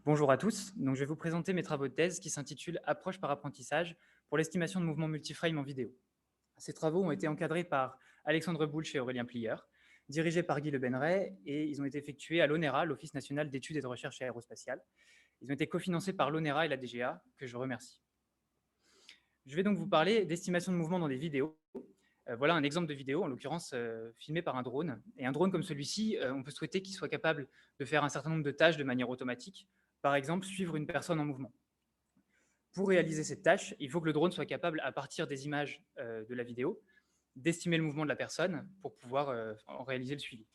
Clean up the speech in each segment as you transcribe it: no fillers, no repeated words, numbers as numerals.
Bonjour à tous. Donc, je vais vous présenter mes travaux de thèse qui s'intitulent Approche par apprentissage pour l'estimation de mouvements multiframe en vidéo. Ces travaux ont été encadrés par Alexandre Boulch et Aurélien Plieur, dirigés par Guy Le Benneret, et ils ont été effectués à l'ONERA, l'Office national d'études et de recherche aérospatiale. Ils ont été cofinancés par l'ONERA et la DGA, que je remercie. Je vais donc vous parler d'estimation de mouvement dans des vidéos. Voilà un exemple de vidéo, en l'occurrence filmé par un drone. Et un drone comme celui-ci, on peut souhaiter qu'il soit capable de faire un certain nombre de tâches de manière automatique. Par exemple, suivre une personne en mouvement. Pour réaliser cette tâche, il faut que le drone soit capable, à partir des images de la vidéo, d'estimer le mouvement de la personne pour pouvoir en réaliser le suivi.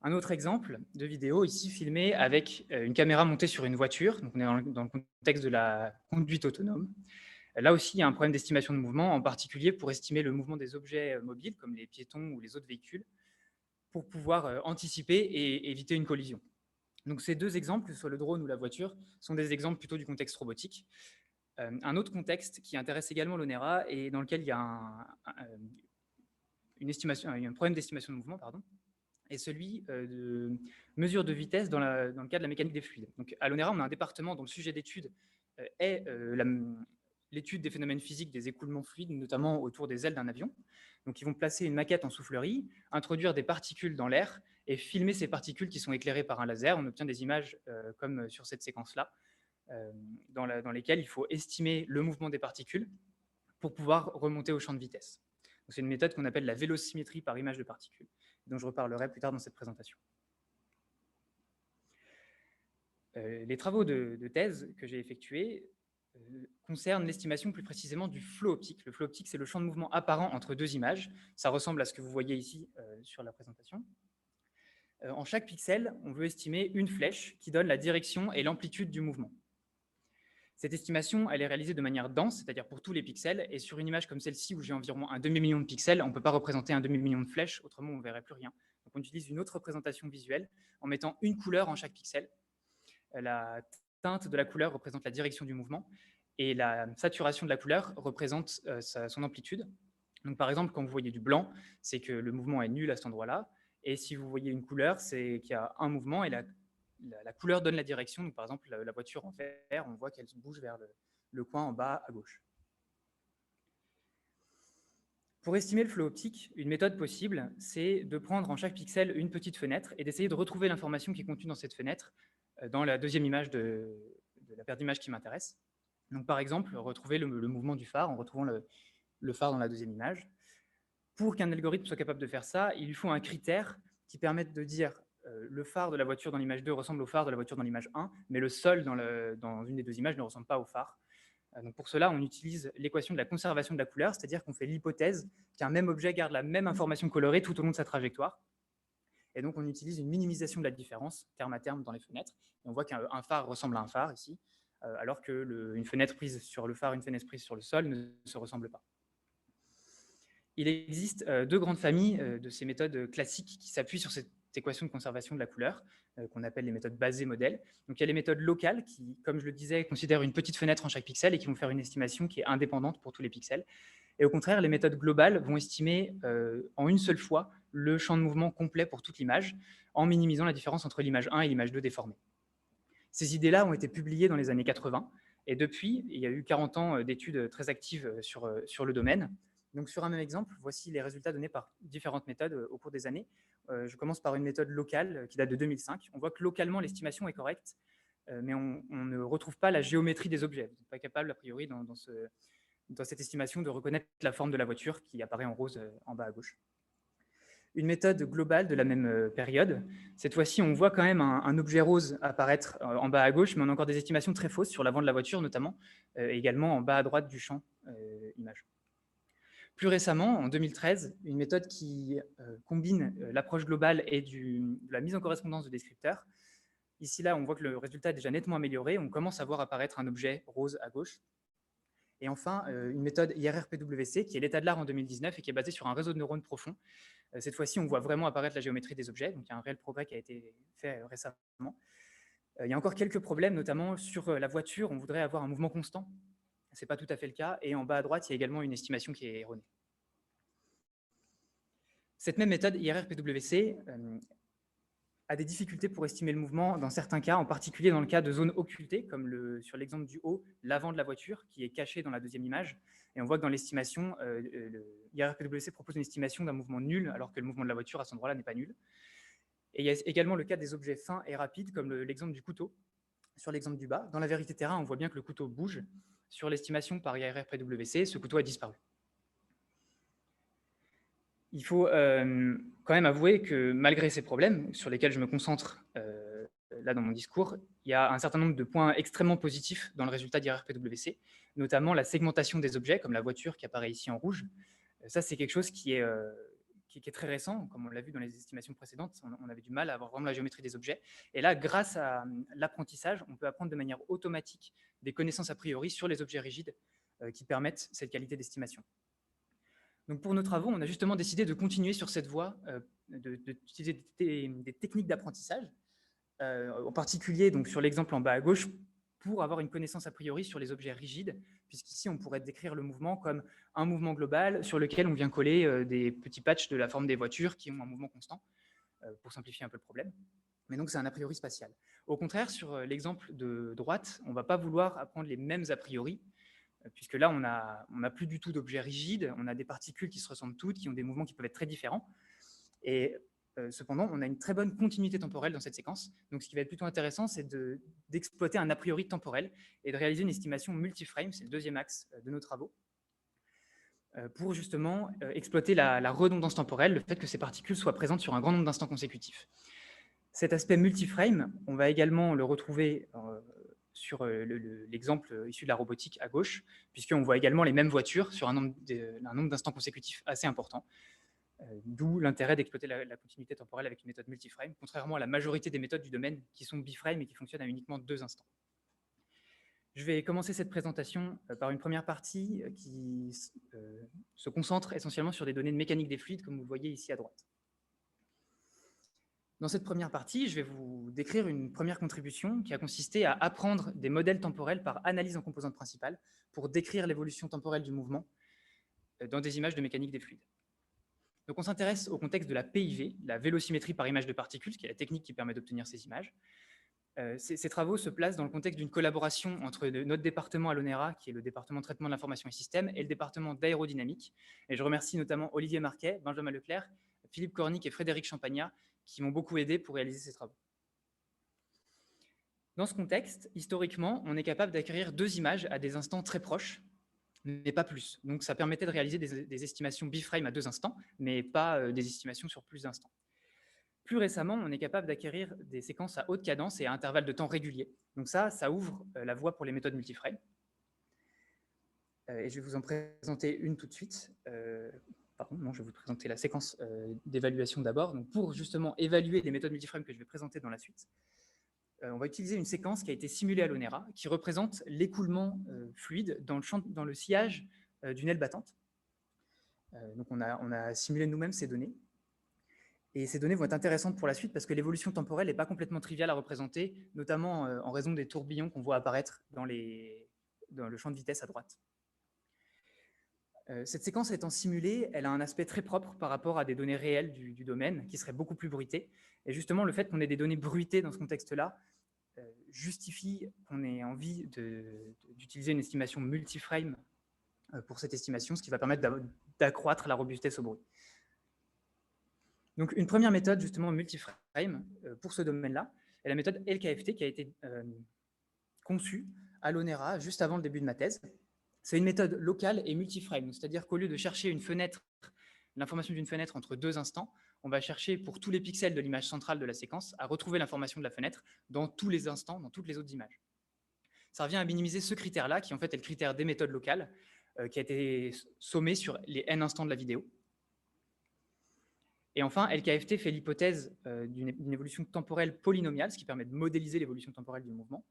Un autre exemple de vidéo ici filmé avec une caméra montée sur une voiture. Donc on est dans le contexte de la conduite autonome. Là aussi, il y a un problème d'estimation de mouvement, en particulier pour estimer le mouvement des objets mobiles, comme les piétons ou les autres véhicules, pour pouvoir anticiper et éviter une collision. Donc ces deux exemples, que ce soit le drone ou la voiture, sont des exemples plutôt du contexte robotique. Un autre contexte qui intéresse également l'ONERA et dans lequel il y a un problème d'estimation de mouvement, est celui de mesure de vitesse dans le cas de la mécanique des fluides. Donc à l'ONERA, on a un département dont le sujet d'étude est l'étude des phénomènes physiques des écoulements fluides, notamment autour des ailes d'un avion. Donc ils vont placer une maquette en soufflerie, introduire des particules dans l'air et filmer ces particules qui sont éclairées par un laser. On obtient des images comme sur cette séquence-là, dans lesquelles il faut estimer le mouvement des particules pour pouvoir remonter au champ de vitesse. C'est une méthode qu'on appelle la vélocimétrie par image de particules, dont je reparlerai plus tard dans cette présentation. Les travaux de thèse que j'ai effectués concernent l'estimation plus précisément du flot optique. Le flot optique, c'est le champ de mouvement apparent entre deux images. Ça ressemble à ce que vous voyez ici sur la présentation. En chaque pixel, on veut estimer une flèche qui donne la direction et l'amplitude du mouvement. Cette estimation, elle est réalisée de manière dense, c'est-à-dire pour tous les pixels, et sur une image comme celle-ci où j'ai environ un demi-million de pixels, on ne peut pas représenter un demi-million de flèches, autrement on ne verrait plus rien. Donc on utilise une autre représentation visuelle en mettant une couleur en chaque pixel. La teinte de la couleur représente la direction du mouvement, et la saturation de la couleur représente son amplitude. Donc par exemple, quand vous voyez du blanc, c'est que le mouvement est nul à cet endroit-là, et si vous voyez une couleur, c'est qu'il y a un mouvement, et la couleur donne la direction. Donc, par exemple, la voiture en fer, on voit qu'elle se bouge vers le coin en bas à gauche. Pour estimer le flot optique, une méthode possible, c'est de prendre en chaque pixel une petite fenêtre et d'essayer de retrouver l'information qui est contenue dans cette fenêtre dans la deuxième image de la paire d'images qui m'intéresse. Donc, par exemple, retrouver le mouvement du phare en retrouvant le phare dans la deuxième image. Pour qu'un algorithme soit capable de faire ça, il lui faut un critère qui permette de dire le phare de la voiture dans l'image 2 ressemble au phare de la voiture dans l'image 1, mais le sol dans une des deux images ne ressemble pas au phare. Donc pour cela, on utilise l'équation de la conservation de la couleur, c'est-à-dire qu'on fait l'hypothèse qu'un même objet garde la même information colorée tout au long de sa trajectoire. Et donc on utilise une minimisation de la différence terme à terme dans les fenêtres. Et on voit qu'un phare ressemble à un phare ici, alors qu'une fenêtre prise sur le phare et une fenêtre prise sur le sol ne se ressemblent pas. Il existe deux grandes familles de ces méthodes classiques qui s'appuient sur cette équation de conservation de la couleur, qu'on appelle les méthodes basées modèles. Donc il y a les méthodes locales qui, comme je le disais, considèrent une petite fenêtre en chaque pixel et qui vont faire une estimation qui est indépendante pour tous les pixels. Et au contraire, les méthodes globales vont estimer en une seule fois le champ de mouvement complet pour toute l'image, en minimisant la différence entre l'image 1 et l'image 2 déformée. Ces idées-là ont été publiées dans les années 80, et depuis, il y a eu 40 ans d'études très actives sur le domaine. Donc sur un même exemple, voici les résultats donnés par différentes méthodes au cours des années. Je commence par une méthode locale qui date de 2005. On voit que localement, l'estimation est correcte, mais on ne retrouve pas la géométrie des objets. Vous n'êtes pas capable, a priori, dans cette estimation, de reconnaître la forme de la voiture qui apparaît en rose en bas à gauche. Une méthode globale de la même période. Cette fois-ci, on voit quand même un objet rose apparaître en bas à gauche, mais on a encore des estimations très fausses sur l'avant de la voiture notamment, et également en bas à droite du champ image. Plus récemment, en 2013, une méthode qui combine l'approche globale et de la mise en correspondance de descripteurs. Ici, là, on voit que le résultat est déjà nettement amélioré. On commence à voir apparaître un objet rose à gauche. Et enfin, une méthode IRRPWC, qui est l'état de l'art en 2019 et qui est basée sur un réseau de neurones profond. Cette fois-ci, on voit vraiment apparaître la géométrie des objets. Donc, il y a un réel progrès qui a été fait récemment. Il y a encore quelques problèmes, notamment sur la voiture. On voudrait avoir un mouvement constant. Ce n'est pas tout à fait le cas. Et en bas à droite, il y a également une estimation qui est erronée. Cette même méthode IRRPWC a des difficultés pour estimer le mouvement dans certains cas, en particulier dans le cas de zones occultées, comme sur l'exemple du haut, l'avant de la voiture, qui est caché dans la deuxième image. Et on voit que dans l'estimation, l'IRPWC propose une estimation d'un mouvement nul, alors que le mouvement de la voiture à cet endroit-là n'est pas nul. Et il y a également le cas des objets fins et rapides, comme l'exemple du couteau. Sur l'exemple du bas, dans la vérité terrain, on voit bien que le couteau bouge. Sur l'estimation par IRPWC, ce couteau a disparu. Il faut quand même avouer que malgré ces problèmes, sur lesquels je me concentre là dans mon discours, il y a un certain nombre de points extrêmement positifs dans le résultat d'IRPWC, notamment la segmentation des objets, comme la voiture qui apparaît ici en rouge. Ça, c'est quelque chose qui est très récent, comme on l'a vu dans les estimations précédentes, on avait du mal à avoir vraiment la géométrie des objets. Et là, grâce à l'apprentissage, on peut apprendre de manière automatique des connaissances a priori sur les objets rigides qui permettent cette qualité d'estimation. Donc pour nos travaux, on a justement décidé de continuer sur cette voie, d'utiliser des techniques d'apprentissage, en particulier donc, sur l'exemple en bas à gauche, pour avoir une connaissance a priori sur les objets rigides, puisqu'ici on pourrait décrire le mouvement comme un mouvement global sur lequel on vient coller des petits patchs de la forme des voitures qui ont un mouvement constant, pour simplifier un peu le problème. Mais donc c'est un a priori spatial. Au contraire, sur l'exemple de droite, on ne va pas vouloir apprendre les mêmes a priori, puisque là, on n'a plus du tout d'objets rigides, on a des particules qui se ressemblent toutes, qui ont des mouvements qui peuvent être très différents. Et cependant, on a une très bonne continuité temporelle dans cette séquence. Donc, ce qui va être plutôt intéressant, c'est d'exploiter un a priori temporel et de réaliser une estimation multiframe, c'est le deuxième axe de nos travaux, pour justement exploiter la redondance temporelle, le fait que ces particules soient présentes sur un grand nombre d'instants consécutifs. Cet aspect multiframe, on va également le retrouver sur l'exemple issu de la robotique à gauche, puisqu'on voit également les mêmes voitures sur un nombre d'instants consécutifs assez important, d'où l'intérêt d'exploiter la continuité temporelle avec une méthode multiframe, contrairement à la majorité des méthodes du domaine qui sont biframe et qui fonctionnent à uniquement 2 instants. Je vais commencer cette présentation par une première partie qui se concentre essentiellement sur des données de mécanique des fluides, comme vous le voyez ici à droite. Dans cette première partie, je vais vous décrire une première contribution qui a consisté à apprendre des modèles temporels par analyse en composantes principales pour décrire l'évolution temporelle du mouvement dans des images de mécanique des fluides. Donc on s'intéresse au contexte de la PIV, la vélocimétrie par image de particules, qui est la technique qui permet d'obtenir ces images. Ces travaux se placent dans le contexte d'une collaboration entre notre département à l'ONERA, qui est le département de traitement de l'information et système, et le département d'aérodynamique. Et je remercie notamment Olivier Marquet, Benjamin Leclerc, Philippe Cornic et Frédéric Champagnat, qui m'ont beaucoup aidé pour réaliser ces travaux. Dans ce contexte, historiquement, on est capable d'acquérir 2 images à des instants très proches, mais pas plus. Donc ça permettait de réaliser des estimations biframe à 2 instants, mais pas des estimations sur plus d'instants. Plus récemment, on est capable d'acquérir des séquences à haute cadence et à intervalles de temps réguliers. Donc ça ouvre la voie pour les méthodes multiframe. Et je vais vous en présenter une tout de suite. Je vais vous présenter la séquence d'évaluation d'abord. Donc pour justement évaluer les méthodes multiframe que je vais présenter dans la suite, on va utiliser une séquence qui a été simulée à l'ONERA, qui représente l'écoulement fluide dans le sillage d'une aile battante. Donc on a simulé nous-mêmes ces données. Et ces données vont être intéressantes pour la suite parce que l'évolution temporelle n'est pas complètement triviale à représenter, notamment en raison des tourbillons qu'on voit apparaître dans le champ de vitesse à droite. Cette séquence étant simulée, elle a un aspect très propre par rapport à des données réelles du domaine qui seraient beaucoup plus bruitées. Et justement, le fait qu'on ait des données bruitées dans ce contexte-là justifie qu'on ait envie d'utiliser une estimation multiframe pour cette estimation, ce qui va permettre d'accroître la robustesse au bruit. Donc, une première méthode justement multiframe pour ce domaine-là est la méthode LKFT qui a été conçue à l'ONERA juste avant le début de ma thèse. C'est une méthode locale et multiframe, c'est-à-dire qu'au lieu de chercher une fenêtre, l'information d'une fenêtre entre 2 instants, on va chercher pour tous les pixels de l'image centrale de la séquence à retrouver l'information de la fenêtre dans tous les instants, dans toutes les autres images. Ça revient à minimiser ce critère-là, qui en fait est le critère des méthodes locales, qui a été sommé sur les n instants de la vidéo. Et enfin, LKFT fait l'hypothèse d'une évolution temporelle polynomiale, ce qui permet de modéliser l'évolution temporelle du mouvement.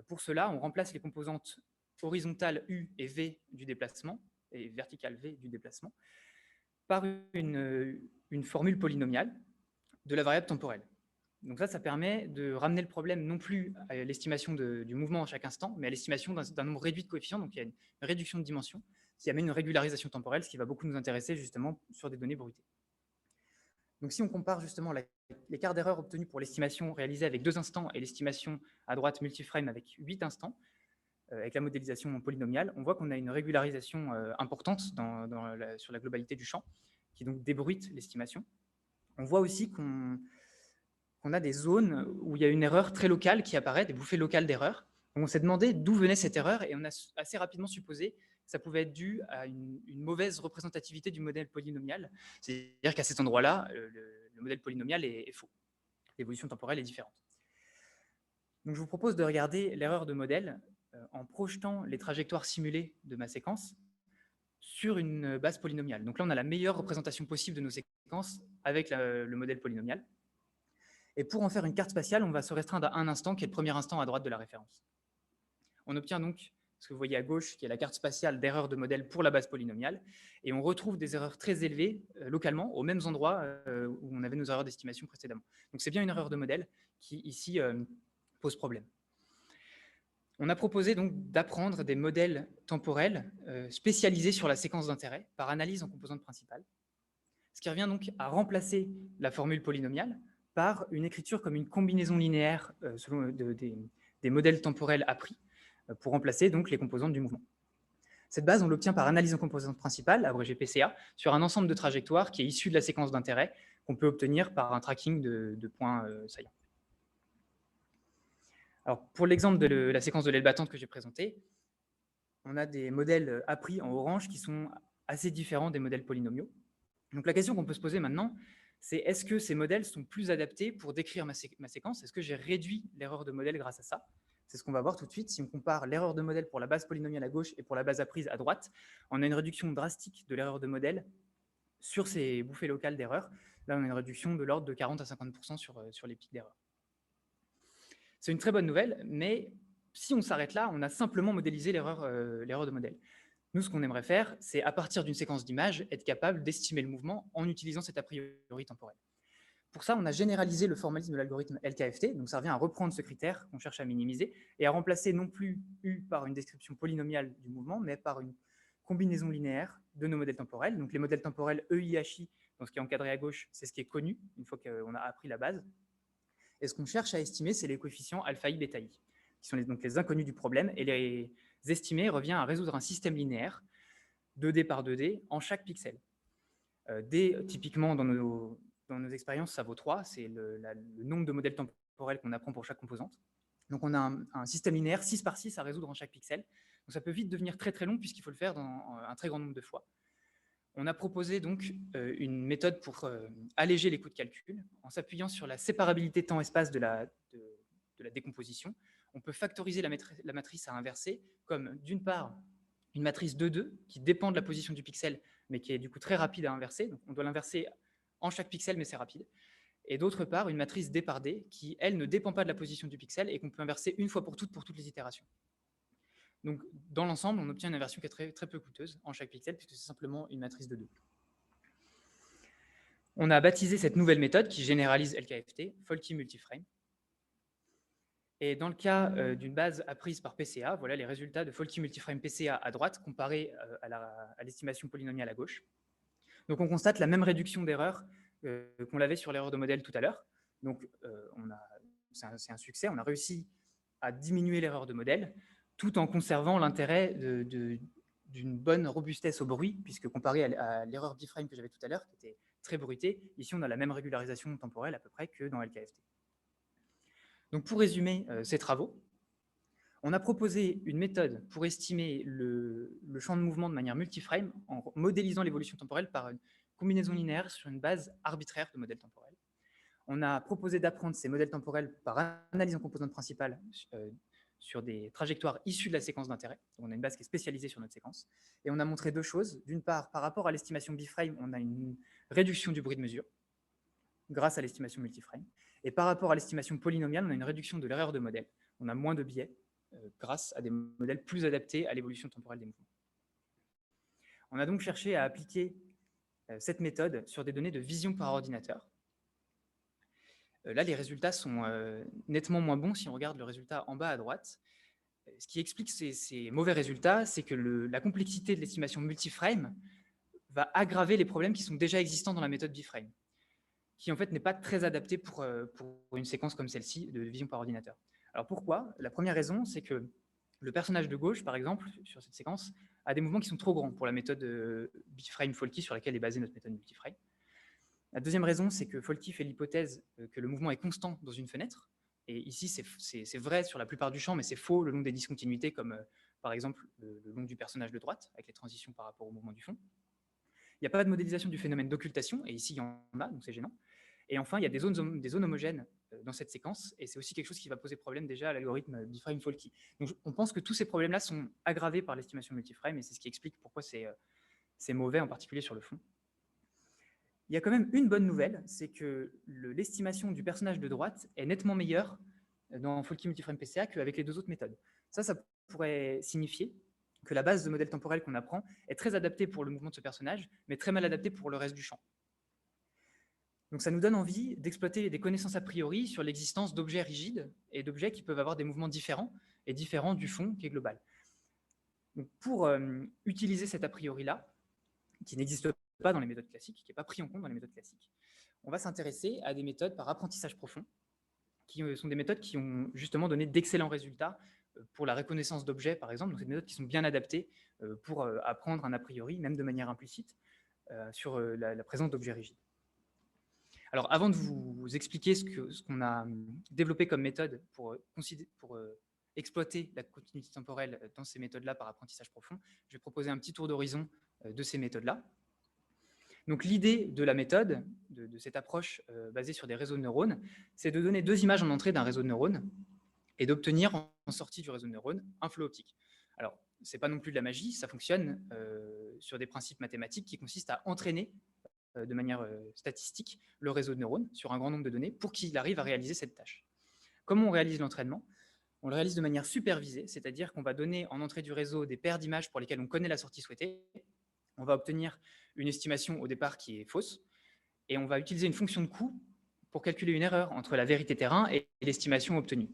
Pour cela, on remplace les composantes horizontales U et V du déplacement, et verticales V du déplacement, par une formule polynomiale de la variable temporelle. Donc ça permet de ramener le problème non plus à l'estimation du mouvement à chaque instant, mais à l'estimation d'un nombre réduit de coefficients, donc il y a une réduction de dimension qui amène une régularisation temporelle, ce qui va beaucoup nous intéresser justement sur des données bruitées. Donc, si on compare justement l'écart d'erreur obtenu pour l'estimation réalisée avec 2 instants et l'estimation à droite multiframe avec 8 instants, avec la modélisation polynomiale, on voit qu'on a une régularisation importante sur la globalité du champ, qui donc débruite l'estimation. On voit aussi qu'on a des zones où il y a une erreur très locale qui apparaît, des bouffées locales d'erreur. On s'est demandé d'où venait cette erreur et on a assez rapidement supposé que ça pouvait être dû à une mauvaise représentativité du modèle polynomial. C'est-à-dire qu'à cet endroit-là, le modèle polynomial est faux. L'évolution temporelle est différente. Donc, je vous propose de regarder l'erreur de modèle en projetant les trajectoires simulées de ma séquence sur une base polynomiale. Donc là, on a la meilleure représentation possible de nos séquences avec le modèle polynomial. Et pour en faire une carte spatiale, on va se restreindre à un instant, qui est le premier instant à droite de la référence. On obtient donc ce que vous voyez à gauche, qui est la carte spatiale d'erreurs de modèle pour la base polynomiale. Et on retrouve des erreurs très élevées localement, aux mêmes endroits où on avait nos erreurs d'estimation précédemment. Donc c'est bien une erreur de modèle qui, ici, pose problème. On a proposé donc d'apprendre des modèles temporels spécialisés sur la séquence d'intérêt par analyse en composantes principales, ce qui revient donc à remplacer la formule polynomiale par une écriture comme une combinaison linéaire selon des modèles temporels appris pour remplacer donc les composantes du mouvement. Cette base, on l'obtient par analyse en composantes principales, abrégée PCA, sur un ensemble de trajectoires qui est issu de la séquence d'intérêt qu'on peut obtenir par un tracking de points saillants. Alors, pour l'exemple de la séquence de l'aile battante que j'ai présentée, on a des modèles appris en orange qui sont assez différents des modèles polynomiaux. Donc la question qu'on peut se poser maintenant, c'est est-ce que ces modèles sont plus adaptés pour décrire ma séquence? Est-ce que j'ai réduit l'erreur de modèle grâce à ça? C'est ce qu'on va voir tout de suite. Si on compare l'erreur de modèle pour la base polynomiale à gauche et pour la base apprise à droite, on a une réduction drastique de l'erreur de modèle sur ces bouffées locales d'erreur. Là, on a une réduction de l'ordre de 40 à 50% sur les pics d'erreur. C'est une très bonne nouvelle, mais si on s'arrête là, on a simplement modélisé l'erreur de modèle. Nous, ce qu'on aimerait faire, c'est, à partir d'une séquence d'images, être capable d'estimer le mouvement en utilisant cet a priori temporel. Pour ça, on a généralisé le formalisme de l'algorithme LKFT, donc ça revient à reprendre ce critère qu'on cherche à minimiser, et à remplacer non plus U par une description polynomiale du mouvement, mais par une combinaison linéaire de nos modèles temporels. Donc les modèles temporels EIHI, donc ce qui est encadré à gauche, c'est ce qui est connu, une fois qu'on a appris la base. Et ce qu'on cherche à estimer, c'est les coefficients alpha i, bêta i, qui sont donc les inconnus du problème, et les estimer revient à résoudre un système linéaire 2D par 2D en chaque pixel. D, typiquement, dans nos expériences, ça vaut 3, c'est le nombre de modèles temporels qu'on apprend pour chaque composante. Donc on a un système linéaire 6 par 6 à résoudre en chaque pixel. Donc ça peut vite devenir très très long puisqu'il faut le faire dans un très grand nombre de fois. On a proposé donc une méthode pour alléger les coûts de calcul en s'appuyant sur la séparabilité temps-espace de la décomposition. On peut factoriser la matrice à inverser comme, d'une part, une matrice 2,2 qui dépend de la position du pixel, mais qui est du coup très rapide à inverser. Donc on doit l'inverser en chaque pixel, mais c'est rapide. Et d'autre part, une matrice D par D qui, elle, ne dépend pas de la position du pixel et qu'on peut inverser une fois pour toutes les itérations. Donc, dans l'ensemble, on obtient une inversion qui est très, très peu coûteuse en chaque pixel, puisque c'est simplement une matrice de 2. On a baptisé cette nouvelle méthode qui généralise LKFT, Folky Multiframe. Et dans le cas d'une base apprise par PCA, voilà les résultats de Folky Multiframe PCA à droite comparés à l'estimation polynomiale à gauche. Donc on constate la même réduction d'erreur qu'on l'avait sur l'erreur de modèle tout à l'heure. Donc c'est un succès, on a réussi à diminuer l'erreur de modèle tout en conservant l'intérêt d'une bonne robustesse au bruit, puisque comparé à l'erreur biframe que j'avais tout à l'heure, qui était très bruitée, ici on a la même régularisation temporelle à peu près que dans LKFT. Donc pour résumer ces travaux, on a proposé une méthode pour estimer le champ de mouvement de manière multiframe en modélisant l'évolution temporelle par une combinaison linéaire sur une base arbitraire de modèles temporels. On a proposé d'apprendre ces modèles temporels par analyse en composantes principales sur des trajectoires issues de la séquence d'intérêt. On a une base qui est spécialisée sur notre séquence. Et on a montré deux choses. D'une part, par rapport à l'estimation biframe, on a une réduction du bruit de mesure grâce à l'estimation multiframe. Et par rapport à l'estimation polynomiale, on a une réduction de l'erreur de modèle. On a moins de biais grâce à des modèles plus adaptés à l'évolution temporelle des mouvements. On a donc cherché à appliquer cette méthode sur des données de vision par ordinateur. Là, les résultats sont nettement moins bons si on regarde le résultat en bas à droite. Ce qui explique ces mauvais résultats, c'est que la complexité de l'estimation multiframe va aggraver les problèmes qui sont déjà existants dans la méthode biframe. qui en fait n'est pas très adapté pour une séquence comme celle-ci de vision par ordinateur. Alors pourquoi? La première raison, c'est que le personnage de gauche, par exemple, sur cette séquence, a des mouvements qui sont trop grands pour la méthode Bframe-Folky sur laquelle est basée notre méthode multiframe. La deuxième raison, c'est que Folky fait l'hypothèse que le mouvement est constant dans une fenêtre. Et ici, c'est vrai sur la plupart du champ, mais c'est faux le long des discontinuités, comme par exemple le long du personnage de droite, avec les transitions par rapport au mouvement du fond. Il n'y a pas de modélisation du phénomène d'occultation, et ici, il y en a, donc c'est gênant. Et enfin, il y a des zones homogènes dans cette séquence, et c'est aussi quelque chose qui va poser problème déjà à l'algorithme Bframe-Folky. Donc on pense que tous ces problèmes-là sont aggravés par l'estimation multiframe, et c'est ce qui explique pourquoi c'est mauvais, en particulier sur le fond. Il y a quand même une bonne nouvelle, c'est que l'estimation du personnage de droite est nettement meilleure dans Folky Multiframe PCA qu'avec les deux autres méthodes. Ça pourrait signifier que la base de modèle temporel qu'on apprend est très adaptée pour le mouvement de ce personnage, mais très mal adaptée pour le reste du champ. Donc ça nous donne envie d'exploiter des connaissances a priori sur l'existence d'objets rigides et d'objets qui peuvent avoir des mouvements différents et différents du fond qui est global. Donc pour utiliser cet a priori-là, qui n'existe pas dans les méthodes classiques, qui n'est pas pris en compte dans les méthodes classiques, on va s'intéresser à des méthodes par apprentissage profond, qui sont des méthodes qui ont justement donné d'excellents résultats pour la reconnaissance d'objets, par exemple. Donc, c'est des méthodes qui sont bien adaptées pour apprendre un a priori, même de manière implicite, sur la présence d'objets rigides. Alors, avant de vous expliquer ce qu'on a développé comme méthode pour exploiter la continuité temporelle dans ces méthodes-là par apprentissage profond, je vais proposer un petit tour d'horizon de ces méthodes-là. Donc l'idée de la méthode, de cette approche basée sur des réseaux de neurones, c'est de donner deux images en entrée d'un réseau de neurones et d'obtenir en sortie du réseau de neurones un flot optique. Alors, ce n'est pas non plus de la magie, ça fonctionne sur des principes mathématiques qui consistent à entraîner de manière statistique le réseau de neurones sur un grand nombre de données pour qu'il arrive à réaliser cette tâche. Comment on réalise l'entraînement? On le réalise de manière supervisée, c'est-à-dire qu'on va donner en entrée du réseau des paires d'images pour lesquelles on connaît la sortie souhaitée. On va obtenir une estimation au départ qui est fausse, et on va utiliser une fonction de coût pour calculer une erreur entre la vérité terrain et l'estimation obtenue.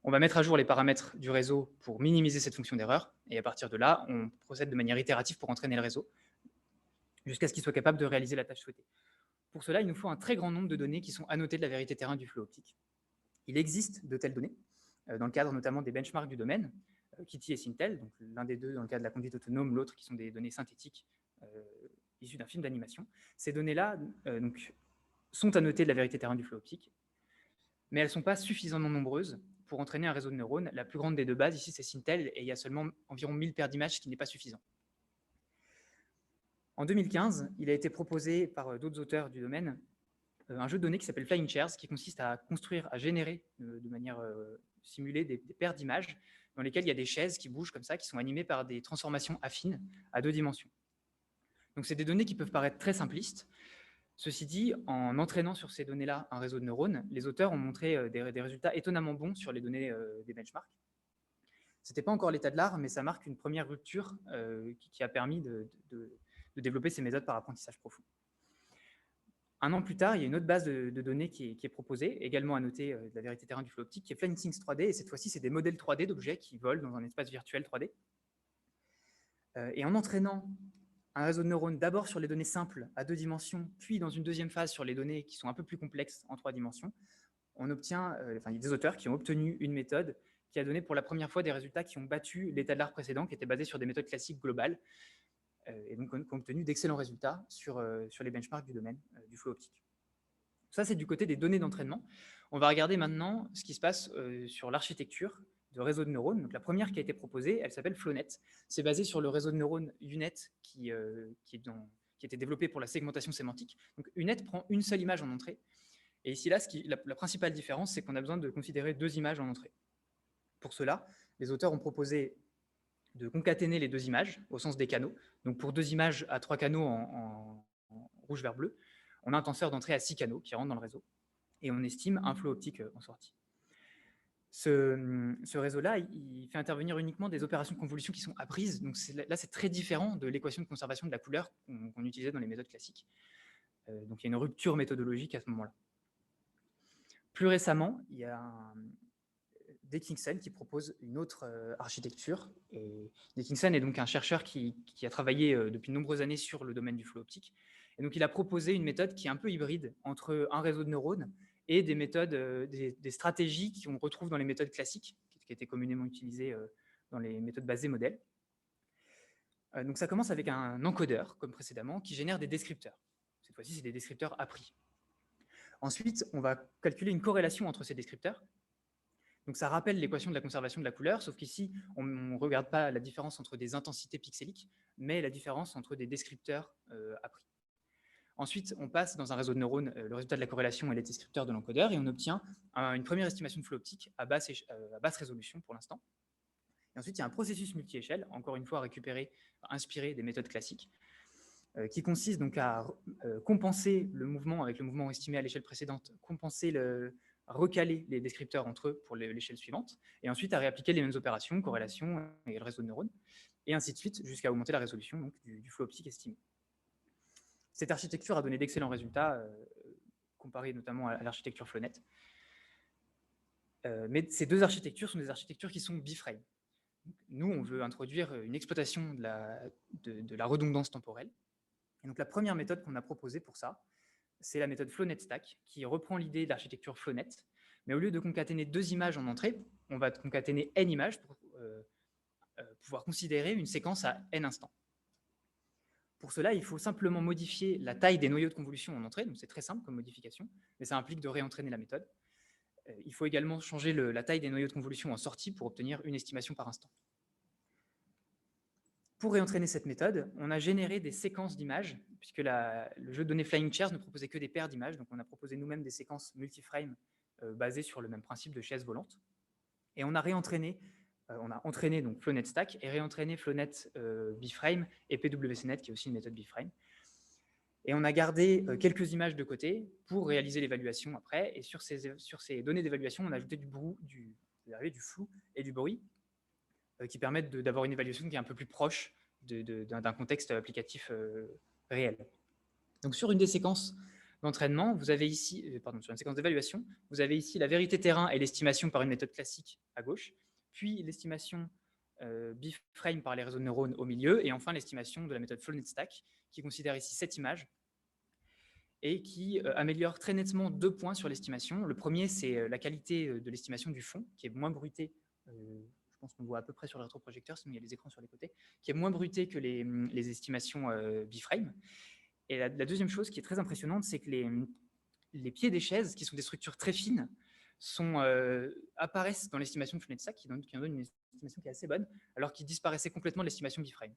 On va mettre à jour les paramètres du réseau pour minimiser cette fonction d'erreur, et à partir de là, on procède de manière itérative pour entraîner le réseau, jusqu'à ce qu'il soit capable de réaliser la tâche souhaitée. Pour cela, il nous faut un très grand nombre de données qui sont annotées de la vérité terrain du flot optique. Il existe de telles données, dans le cadre notamment des benchmarks du domaine, Kitty et Sintel, donc l'un des deux dans le cas de la conduite autonome, l'autre qui sont des données synthétiques issues d'un film d'animation. Ces données-là sont annotées de la vérité terrain du flot optique, mais elles ne sont pas suffisamment nombreuses pour entraîner un réseau de neurones. La plus grande des deux bases, ici, c'est Sintel, et il y a seulement environ 1000 paires d'images, ce qui n'est pas suffisant. En 2015, il a été proposé par d'autres auteurs du domaine un jeu de données qui s'appelle Flying Chairs, qui consiste à générer de manière simulée des paires d'images dans lesquelles il y a des chaises qui bougent comme ça, qui sont animées par des transformations affines à 2 dimensions. Donc c'est des données qui peuvent paraître très simplistes. Ceci dit, en entraînant sur ces données-là un réseau de neurones, les auteurs ont montré des résultats étonnamment bons sur les données des benchmarks. Ce n'était pas encore l'état de l'art, mais ça marque une première rupture qui a permis de développer ces méthodes par apprentissage profond. Un an plus tard, il y a une autre base de données qui est proposée, également annotée de la vérité terrain du flot optique, qui est Flying Things 3D, et cette fois-ci, c'est des modèles 3D d'objets qui volent dans un espace virtuel 3D. Et en entraînant un réseau de neurones d'abord sur les données simples à 2 dimensions, puis dans une deuxième phase sur les données qui sont un peu plus complexes en 3 dimensions, on obtient, il y a des auteurs qui ont obtenu une méthode qui a donné pour la première fois des résultats qui ont battu l'état de l'art précédent, qui était basé sur des méthodes classiques globales, et donc ont obtenu d'excellents résultats sur les benchmarks du domaine du flot optique. Ça, c'est du côté des données d'entraînement. On va regarder maintenant ce qui se passe sur l'architecture de réseau de neurones. Donc, la première qui a été proposée, elle s'appelle FlowNet. C'est basé sur le réseau de neurones UNet qui était développé pour la segmentation sémantique. Donc, UNet prend une seule image en entrée. Et ici, là, la principale différence, c'est qu'on a besoin de considérer 2 images en entrée. Pour cela, les auteurs ont proposé de concaténer les 2 images au sens des canaux. Donc, pour 2 images à 3 canaux en rouge, vert, bleu, on a un tenseur d'entrée à 6 canaux qui rentre dans le réseau. Et on estime un flot optique en sortie. Ce réseau-là, il fait intervenir uniquement des opérations de convolution qui sont apprises. Donc là, c'est très différent de l'équation de conservation de la couleur qu'on utilisait dans les méthodes classiques. Donc il y a une rupture méthodologique à ce moment-là. Plus récemment, il y a Dickinson qui propose une autre architecture. Et Dickinson est donc un chercheur qui a travaillé depuis de nombreuses années sur le domaine du flot optique. Et donc, il a proposé une méthode qui est un peu hybride entre un réseau de neurones et des méthodes, des stratégies qu'on retrouve dans les méthodes classiques, qui étaient communément utilisées dans les méthodes basées modèles. Donc, ça commence avec un encodeur, comme précédemment, qui génère des descripteurs. Cette fois-ci, c'est des descripteurs appris. Ensuite, on va calculer une corrélation entre ces descripteurs. Donc, ça rappelle l'équation de la conservation de la couleur, sauf qu'ici, on ne regarde pas la différence entre des intensités pixéliques, mais la différence entre des descripteurs appris. Ensuite, on passe dans un réseau de neurones le résultat de la corrélation et les descripteurs de l'encodeur, et on obtient une première estimation de flot optique à basse résolution pour l'instant. Et ensuite, il y a un processus multi-échelle, encore une fois récupéré, inspiré des méthodes classiques, qui consiste donc à compenser le mouvement avec le mouvement estimé à l'échelle précédente, recaler les descripteurs entre eux pour l'échelle suivante, et ensuite à réappliquer les mêmes opérations, corrélation et le réseau de neurones, et ainsi de suite, jusqu'à augmenter la résolution donc, du flot optique estimé. Cette architecture a donné d'excellents résultats, comparés notamment à l'architecture Flonet. Mais ces deux architectures sont des architectures qui sont biframe. Nous, on veut introduire une exploitation de la redondance temporelle. Et donc, la première méthode qu'on a proposée pour ça, c'est la méthode FlowNetStack, qui reprend l'idée de l'architecture Flownet. Mais au lieu de concaténer 2 images en entrée, on va concaténer n images pour pouvoir considérer une séquence à n instants. Pour cela, il faut simplement modifier la taille des noyaux de convolution en entrée. Donc, c'est très simple comme modification, mais ça implique de réentraîner la méthode. Il faut également changer la taille des noyaux de convolution en sortie pour obtenir une estimation par instant. Pour réentraîner cette méthode, on a généré des séquences d'images, puisque le jeu de données Flying Chairs ne proposait que des paires d'images, donc on a proposé nous-mêmes des séquences multiframe basées sur le même principe de chaise volante. Et on a réentraîné, on a entraîné donc FlowNetStack et réentraîné Flownet Bframe et PWCNet, qui est aussi une méthode Bframe. Et on a gardé quelques images de côté pour réaliser l'évaluation après. Et sur ces données d'évaluation, on a ajouté du flou et du bruit qui permettent d'avoir une évaluation qui est un peu plus proche d'un contexte applicatif réel. Donc sur une des séquences d'entraînement, vous avez ici, sur une séquence d'évaluation, vous avez ici la vérité terrain et l'estimation par une méthode classique à gauche, puis l'estimation biframe par les réseaux de neurones au milieu, et enfin l'estimation de la méthode FlowNetStack, qui considère ici 7 images et qui améliore très nettement 2 points sur l'estimation. Le premier, c'est la qualité de l'estimation du fond, qui est moins bruitée, je pense qu'on voit à peu près sur le rétroprojecteur, sinon il y a les écrans sur les côtés, qui est moins bruitée que les estimations biframe. Et la deuxième chose qui est très impressionnante, c'est que les pieds des chaises, qui sont des structures très fines, apparaissent dans l'estimation de FlowNetStack, qui donne une estimation qui est assez bonne, alors qu'ils disparaissaient complètement de l'estimation biframe.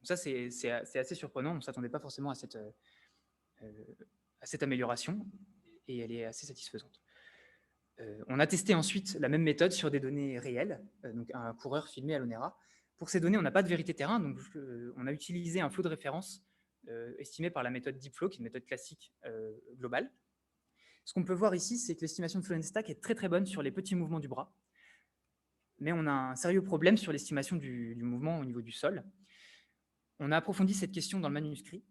Donc ça, c'est assez surprenant, on ne s'attendait pas forcément à cette amélioration, et elle est assez satisfaisante. On a testé ensuite la même méthode sur des données réelles, donc un coureur filmé à l'ONERA. Pour ces données, on n'a pas de vérité terrain, donc on a utilisé un flot de référence estimé par la méthode DeepFlow, qui est une méthode classique globale. Ce qu'on peut voir ici, c'est que l'estimation de FlowNetStack est très très bonne sur les petits mouvements du bras, mais on a un sérieux problème sur l'estimation du mouvement au niveau du sol. On a approfondi cette question dans le manuscrit.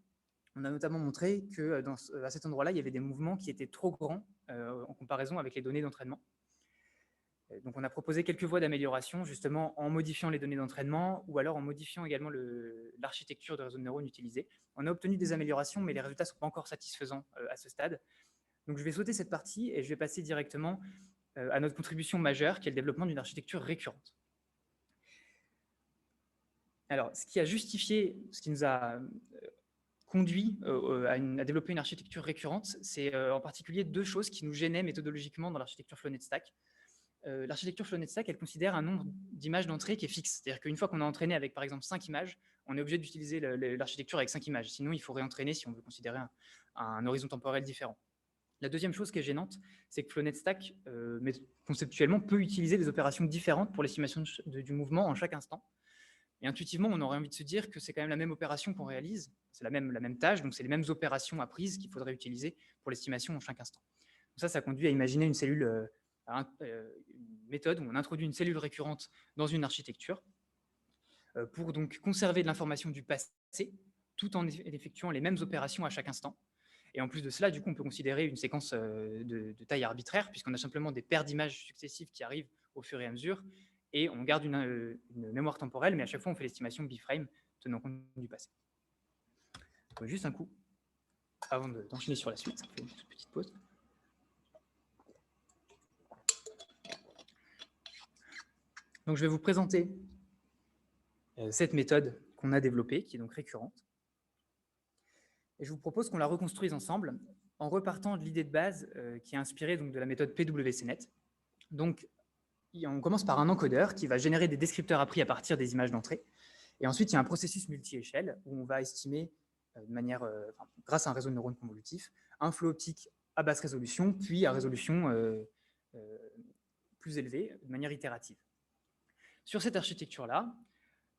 On a notamment montré qu'à cet endroit-là, il y avait des mouvements qui étaient trop grands en comparaison avec les données d'entraînement. Donc, on a proposé quelques voies d'amélioration, justement en modifiant les données d'entraînement ou alors en modifiant également l'architecture de réseau de neurones utilisée. On a obtenu des améliorations, mais les résultats ne sont pas encore satisfaisants à ce stade. Donc, je vais sauter cette partie et je vais passer directement à notre contribution majeure, qui est le développement d'une architecture récurrente. Alors, ce qui nous a conduit à développer une architecture récurrente, c'est en particulier 2 choses qui nous gênaient méthodologiquement dans l'architecture FlowNetStack. L'architecture FlowNetStack, elle considère un nombre d'images d'entrée qui est fixe. C'est-à-dire qu'une fois qu'on a entraîné avec, par exemple, 5 images, on est obligé d'utiliser l'architecture avec 5 images. Sinon, il faut réentraîner si on veut considérer un horizon temporel différent. La deuxième chose qui est gênante, c'est que FlowNetStack, conceptuellement, peut utiliser des opérations différentes pour l'estimation du mouvement en chaque instant. Et intuitivement, on aurait envie de se dire que c'est quand même la même opération qu'on réalise, c'est la même tâche, donc c'est les mêmes opérations apprises qu'il faudrait utiliser pour l'estimation en chaque instant. Donc ça conduit à imaginer une méthode où on introduit une cellule récurrente dans une architecture pour donc conserver de l'information du passé tout en effectuant les mêmes opérations à chaque instant. Et en plus de cela, du coup, on peut considérer une séquence de taille arbitraire, puisqu'on a simplement des paires d'images successives qui arrivent au fur et à mesure, et on garde une mémoire temporelle, mais à chaque fois, on fait l'estimation biframe tenant compte du passé. Juste un coup, avant d'enchaîner sur la suite, on fait une petite pause. Donc, je vais vous présenter cette méthode qu'on a développée, qui est donc récurrente. Et je vous propose qu'on la reconstruise ensemble en repartant de l'idée de base qui est inspirée donc, de la méthode PWCnet. Donc, on commence par un encodeur qui va générer des descripteurs appris à partir des images d'entrée. Et ensuite, il y a un processus multi-échelle où on va estimer grâce à un réseau de neurones convolutif, un flot optique à basse résolution, puis à résolution plus élevée, de manière itérative. Sur cette architecture-là,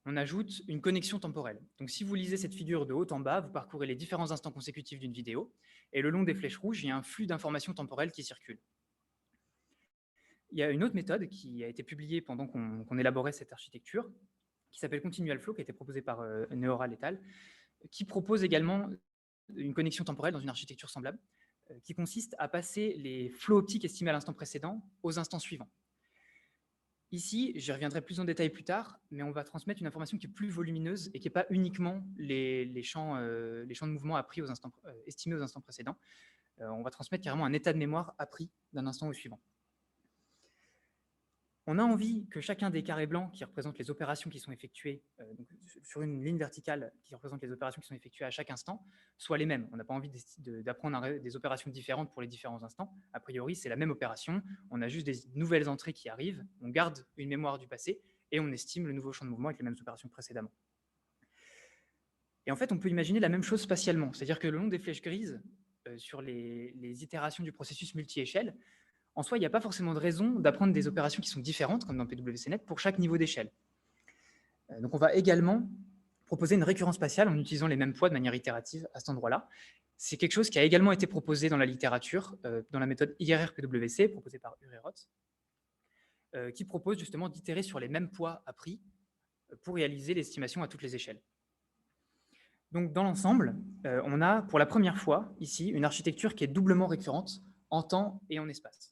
on ajoute une connexion temporelle. Donc, si vous lisez cette figure de haut en bas, vous parcourez les différents instants consécutifs d'une vidéo, et le long des flèches rouges, il y a un flux d'informations temporelles qui circule. Il y a une autre méthode qui a été publiée pendant qu'on élaborait cette architecture, qui s'appelle Continual Flow, qui a été proposée par Neural et al., qui propose également une connexion temporelle dans une architecture semblable, qui consiste à passer les flots optiques estimés à l'instant précédent aux instants suivants. Ici, j'y reviendrai plus en détail plus tard, mais on va transmettre une information qui est plus volumineuse et qui n'est pas uniquement les champs de mouvement appris estimés aux instants précédents. On va transmettre carrément un état de mémoire appris d'un instant au suivant. On a envie que chacun des carrés blancs qui représentent les opérations qui sont effectuées, donc sur une ligne verticale qui représente les opérations qui sont effectuées à chaque instant, soient les mêmes. On n'a pas envie d'apprendre des opérations différentes pour les différents instants. A priori, c'est la même opération. On a juste des nouvelles entrées qui arrivent. On garde une mémoire du passé et on estime le nouveau champ de mouvement avec les mêmes opérations précédemment. Et en fait, on peut imaginer la même chose spatialement. C'est-à-dire que le long des flèches grises, sur les itérations du processus multi-échelle, en soi, il n'y a pas forcément de raison d'apprendre des opérations qui sont différentes, comme dans PWCnet, pour chaque niveau d'échelle. Donc, on va également proposer une récurrence spatiale en utilisant les mêmes poids de manière itérative à cet endroit-là. C'est quelque chose qui a également été proposé dans la littérature, dans la méthode IRR-PWC, proposée par Urerot, qui propose justement d'itérer sur les mêmes poids appris pour réaliser l'estimation à toutes les échelles. Donc, dans l'ensemble, on a pour la première fois ici une architecture qui est doublement récurrente en temps et en espace.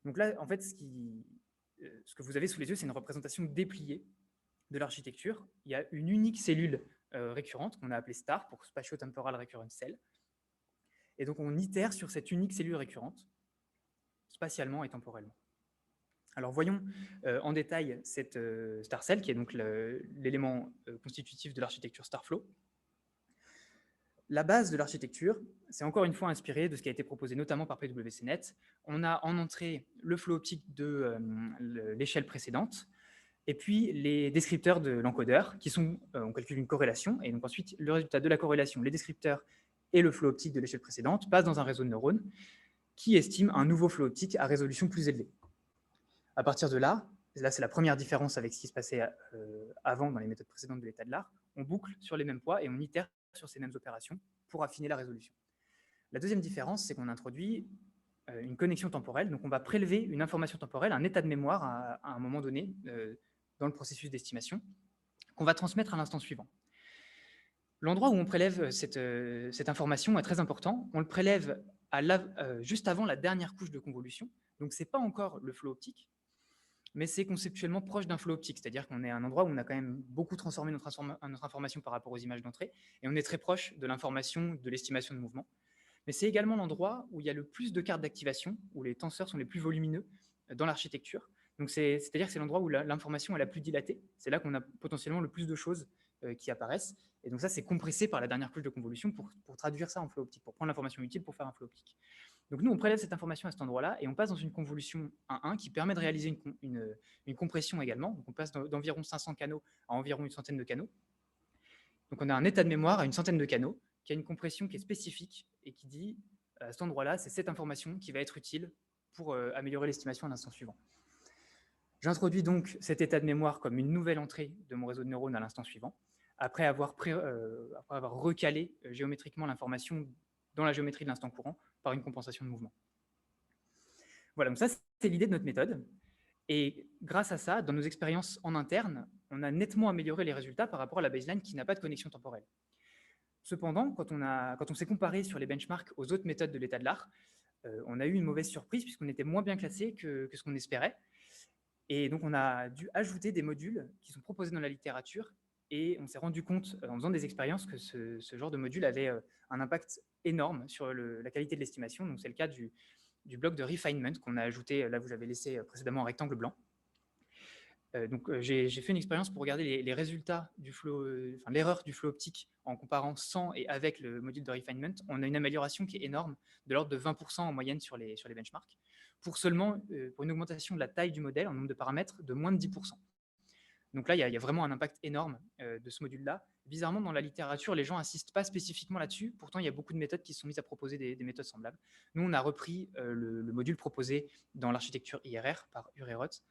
Donc là, en fait, ce que vous avez sous les yeux, c'est une représentation dépliée de l'architecture. Il y a une unique cellule récurrente qu'on a appelée STAR pour Spatio-Temporal Recurrent Cell. Et donc, on itère sur cette unique cellule récurrente, spatialement et temporellement. Alors, voyons en détail cette star cell, qui est donc l'élément constitutif de l'architecture StarFlow. La base de l'architecture, c'est encore une fois inspiré de ce qui a été proposé notamment par PWCnet. On a en entrée le flot optique de l'échelle précédente, et puis les descripteurs de l'encodeur, qui sont, on calcule une corrélation, et donc ensuite le résultat de la corrélation, les descripteurs et le flot optique de l'échelle précédente passent dans un réseau de neurones qui estime un nouveau flot optique à résolution plus élevée. À partir de là c'est la première différence avec ce qui se passait avant dans les méthodes précédentes de l'état de l'art, on boucle sur les mêmes poids et on itère sur ces mêmes opérations pour affiner la résolution. La deuxième différence, c'est qu'on introduit une connexion temporelle. Donc, on va prélever une information temporelle, un état de mémoire à un moment donné dans le processus d'estimation, qu'on va transmettre à l'instant suivant. L'endroit où on prélève cette information est très important. On le prélève juste avant la dernière couche de convolution. Donc, ce n'est pas encore le flot optique, mais c'est conceptuellement proche d'un flot optique, c'est-à-dire qu'on est à un endroit où on a quand même beaucoup transformé notre information par rapport aux images d'entrée, et on est très proche de l'information de l'estimation de mouvement. Mais c'est également l'endroit où il y a le plus de cartes d'activation, où les tenseurs sont les plus volumineux dans l'architecture. Donc c'est-à-dire que c'est l'endroit où l'information est la plus dilatée, c'est là qu'on a potentiellement le plus de choses qui apparaissent, et donc ça c'est compressé par la dernière couche de convolution pour traduire ça en flot optique, pour prendre l'information utile pour faire un flot optique. Donc nous, on prélève cette information à cet endroit-là et on passe dans une convolution 1-1 qui permet de réaliser une compression également. Donc on passe d'environ 500 canaux à environ une centaine de canaux. Donc on a un état de mémoire à une centaine de canaux qui a une compression qui est spécifique et qui dit, à cet endroit-là, c'est cette information qui va être utile pour améliorer l'estimation à l'instant suivant. J'introduis donc cet état de mémoire comme une nouvelle entrée de mon réseau de neurones à l'instant suivant, après avoir recalé géométriquement l'information dans la géométrie de l'instant courant par une compensation de mouvement. Voilà, donc ça, c'est l'idée de notre méthode. Et grâce à ça, dans nos expériences en interne, on a nettement amélioré les résultats par rapport à la baseline qui n'a pas de connexion temporelle. Cependant, quand on s'est comparé sur les benchmarks aux autres méthodes de l'état de l'art, on a eu une mauvaise surprise puisqu'on était moins bien classé que ce qu'on espérait. Et donc, on a dû ajouter des modules qui sont proposés dans la littérature Et on s'est rendu compte, en faisant des expériences, que ce genre de module avait un impact énorme sur la qualité de l'estimation. Donc, c'est le cas du bloc de refinement qu'on a ajouté, là, vous avez laissé précédemment un rectangle blanc. Donc, j'ai fait une expérience pour regarder les résultats du flow, l'erreur du flow optique en comparant sans et avec le module de refinement. On a une amélioration qui est énorme, de l'ordre de 20% en moyenne sur les benchmarks, pour une augmentation de la taille du modèle en nombre de paramètres de moins de 10%. Donc là, il y a vraiment un impact énorme de ce module-là. Bizarrement, dans la littérature, les gens n'insistent pas spécifiquement là-dessus. Pourtant, il y a beaucoup de méthodes qui se sont mises à proposer des méthodes semblables. Nous, on a repris le module proposé dans l'architecture IRR par Ureroth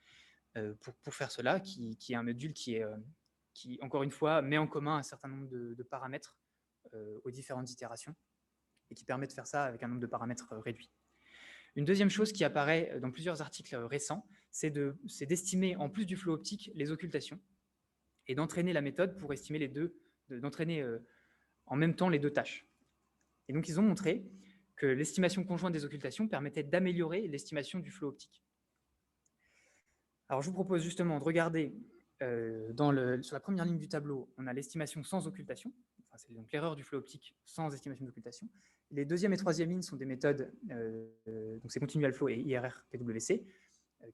pour faire cela, qui est un module qui, encore une fois, met en commun un certain nombre de paramètres aux différentes itérations et qui permet de faire ça avec un nombre de paramètres réduit. Une deuxième chose qui apparaît dans plusieurs articles récents, c'est d'estimer, en plus du flow optique, les occultations et d'entraîner la méthode pour estimer d'entraîner en même temps les deux tâches. Et donc, ils ont montré que l'estimation conjointe des occultations permettait d'améliorer l'estimation du flow optique. Alors, je vous propose justement de regarder sur la première ligne du tableau, on a l'estimation sans occultation, c'est donc l'erreur du flow optique sans estimation d'occultation. Les deuxième et troisième lignes sont des méthodes, donc c'est Continual Flow et IRR-PWC,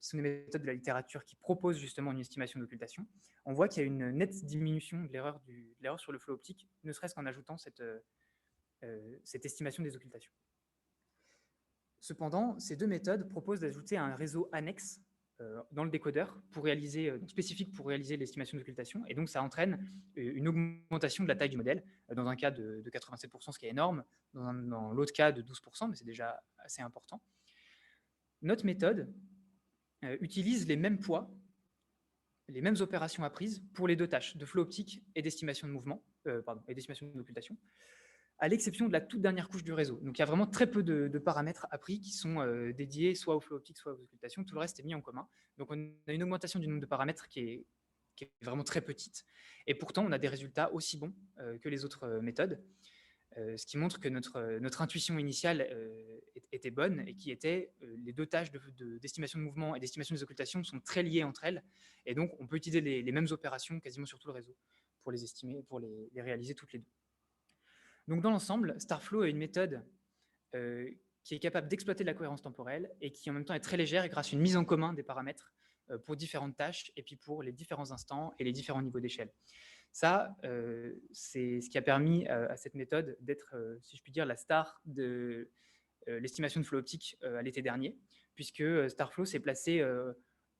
qui sont des méthodes de la littérature qui proposent justement une estimation d'occultation. On voit qu'il y a une nette diminution de l'erreur sur le flow optique, ne serait-ce qu'en ajoutant cette estimation des occultations. Cependant, ces deux méthodes proposent d'ajouter un réseau annexe dans le décodeur spécifique pour réaliser l'estimation d'occultation. Et donc, ça entraîne une augmentation de la taille du modèle, dans un cas de 87%, ce qui est énorme, dans l'autre cas de 12%, mais c'est déjà assez important. Notre méthode utilise les mêmes poids, les mêmes opérations apprises pour les deux tâches de flow optique et d'estimation de mouvement, et d'estimation d'occultation, à l'exception de la toute dernière couche du réseau. Donc, il y a vraiment très peu de paramètres appris qui sont dédiés soit au flow optique, soit aux occultations. Tout le reste est mis en commun. Donc, on a une augmentation du nombre de paramètres qui est vraiment très petite. Et pourtant, on a des résultats aussi bons que les autres méthodes, ce qui montre que notre intuition initiale était bonne et qui était les deux tâches d'estimation de mouvement et d'estimation des occultations sont très liées entre elles. Et donc, on peut utiliser les mêmes opérations quasiment sur tout le réseau pour les estimer, pour les réaliser toutes les deux. Donc, dans l'ensemble, Starflow est une méthode qui est capable d'exploiter de la cohérence temporelle et qui en même temps est très légère grâce à une mise en commun des paramètres pour différentes tâches et puis pour les différents instants et les différents niveaux d'échelle. Ça, c'est ce qui a permis à cette méthode d'être, si je puis dire, la star de l'estimation de flow optique à l'été dernier, puisque Starflow s'est placé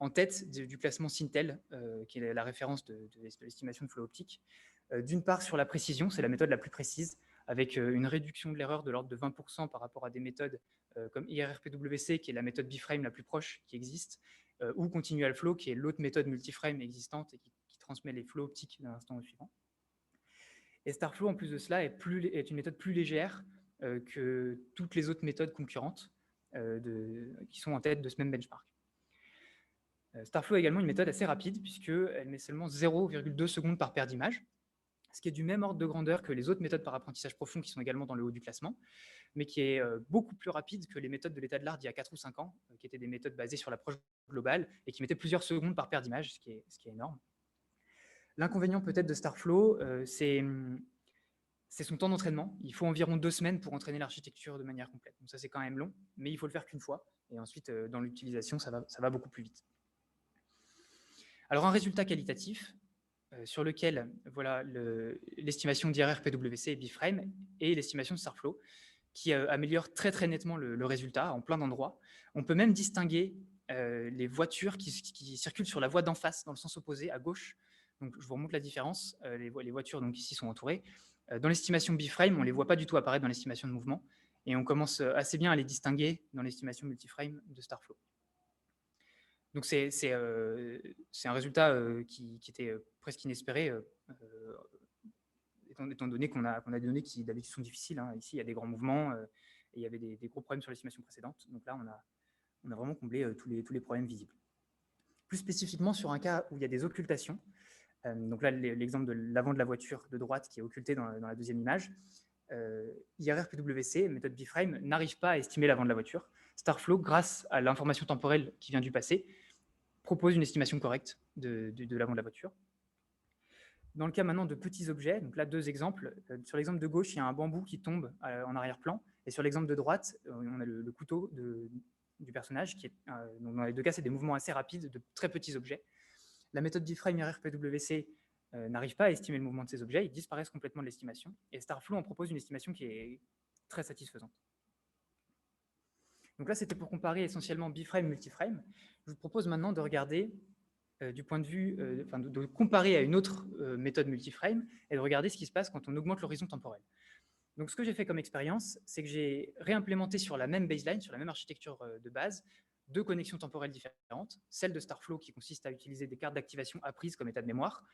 en tête du classement Sintel, qui est la référence de l'estimation de flow optique. D'une part, sur la précision, c'est la méthode la plus précise, avec une réduction de l'erreur de l'ordre de 20% par rapport à des méthodes comme IRR-PWC, qui est la méthode biframe la plus proche qui existe, ou Continual Flow, qui est l'autre méthode multiframe existante et qui transmet les flows optiques d'un instant au suivant. Et Starflow, en plus de cela, est une méthode plus légère que toutes les autres méthodes concurrentes qui sont en tête de ce même benchmark. Starflow est également une méthode assez rapide, puisqu'elle met seulement 0,2 secondes par paire d'images, ce qui est du même ordre de grandeur que les autres méthodes par apprentissage profond qui sont également dans le haut du classement, mais qui est beaucoup plus rapide que les méthodes de l'état de l'art d'il y a 4 ou 5 ans, qui étaient des méthodes basées sur l'approche globale et qui mettaient plusieurs secondes par paire d'images, ce qui est énorme. L'inconvénient peut-être de Starflow, c'est son temps d'entraînement. Il faut environ 2 semaines pour entraîner l'architecture de manière complète. Donc ça, c'est quand même long, mais il faut le faire qu'une fois. Et ensuite, dans l'utilisation, ça va beaucoup plus vite. Alors, un résultat qualitatif sur lequel voilà l'estimation d'IRR-PWC et biframe et l'estimation de Starflow qui améliore très très nettement le résultat en plein d'endroits. On peut même distinguer les voitures qui circulent sur la voie d'en face dans le sens opposé à gauche. Donc, je vous remontre la différence. Les voitures donc, ici sont entourées. Dans l'estimation biframe, on ne les voit pas du tout apparaître dans l'estimation de mouvement et on commence assez bien à les distinguer dans l'estimation multiframe de Starflow. Donc, c'est un résultat qui était presque inespéré, étant donné qu'on a des données qui d'habitude sont difficiles. Hein. Ici, il y a des grands mouvements et il y avait des gros problèmes sur l'estimation précédente. Donc là, on a vraiment comblé tous les problèmes visibles. Plus spécifiquement, sur un cas où il y a des occultations, donc là, l'exemple de l'avant de la voiture de droite qui est occulté dans la deuxième image, IRR-PWC, méthode biframe, n'arrive pas à estimer l'avant de la voiture. Starflow, grâce à l'information temporelle qui vient du passé, propose une estimation correcte de l'avant de la voiture. Dans le cas maintenant de petits objets, donc là 2 exemples. Sur l'exemple de gauche, il y a un bambou qui tombe en arrière-plan, et sur l'exemple de droite, on a le couteau du personnage qui est, donc dans les 2 cas, c'est des mouvements assez rapides de très petits objets. La méthode Bframe RPWC n'arrive pas à estimer le mouvement de ces objets, ils disparaissent complètement de l'estimation, et Starflow en propose une estimation qui est très satisfaisante. Donc là, c'était pour comparer essentiellement Bframe et Multiframe. Je vous propose maintenant de regarder du point de vue, de comparer à une autre méthode Multiframe et de regarder ce qui se passe quand on augmente l'horizon temporel. Donc ce que j'ai fait comme expérience, c'est que j'ai réimplémenté sur la même baseline, sur la même architecture de base, 2 connexions temporelles différentes, celle de Starflow qui consiste à utiliser des cartes d'activation apprises comme état de mémoire,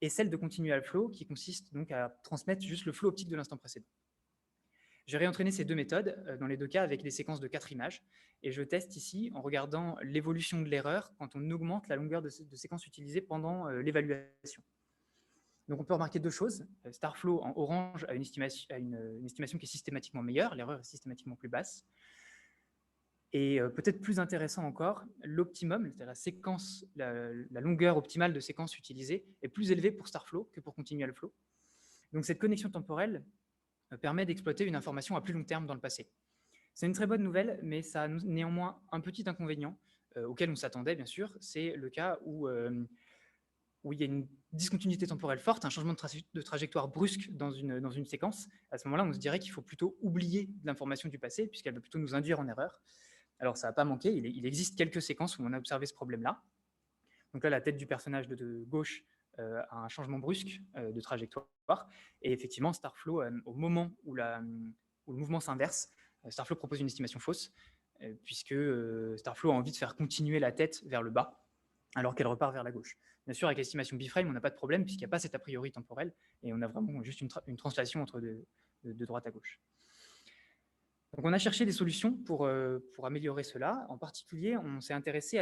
et celle de Continual Flow qui consiste donc à transmettre juste le flot optique de l'instant précédent. J'ai réentraîné ces 2 méthodes dans les 2 cas avec des séquences de 4 images, et je teste ici en regardant l'évolution de l'erreur quand on augmente la longueur de séquence utilisée pendant l'évaluation. Donc on peut remarquer 2 choses. Starflow en orange a une estimation qui est systématiquement meilleure, l'erreur est systématiquement plus basse. Et peut-être plus intéressant encore, l'optimum, c'est-à-dire la longueur optimale de séquence utilisée, est plus élevée pour Starflow que pour Continual Flow. Donc cette connexion temporelle permet d'exploiter une information à plus long terme dans le passé. C'est une très bonne nouvelle, mais ça a néanmoins un petit inconvénient auquel on s'attendait, bien sûr. C'est le cas où il y a une discontinuité temporelle forte, un changement de trajectoire brusque dans une séquence. À ce moment-là, on se dirait qu'il faut plutôt oublier de l'information du passé, puisqu'elle va plutôt nous induire en erreur. Alors, ça n'a pas manqué. Il existe quelques séquences où on a observé ce problème-là. Donc là, la tête du personnage de gauche a un changement brusque de trajectoire. Et effectivement, Starflow, au moment où le mouvement s'inverse, Starflow propose une estimation fausse, puisque Starflow a envie de faire continuer la tête vers le bas, alors qu'elle repart vers la gauche. Bien sûr, avec l'estimation Bframe, on n'a pas de problème, puisqu'il n'y a pas cet a priori temporel, et on a vraiment juste une translation entre de droite à gauche. Donc on a cherché des solutions pour améliorer cela. En particulier, on s'est intéressé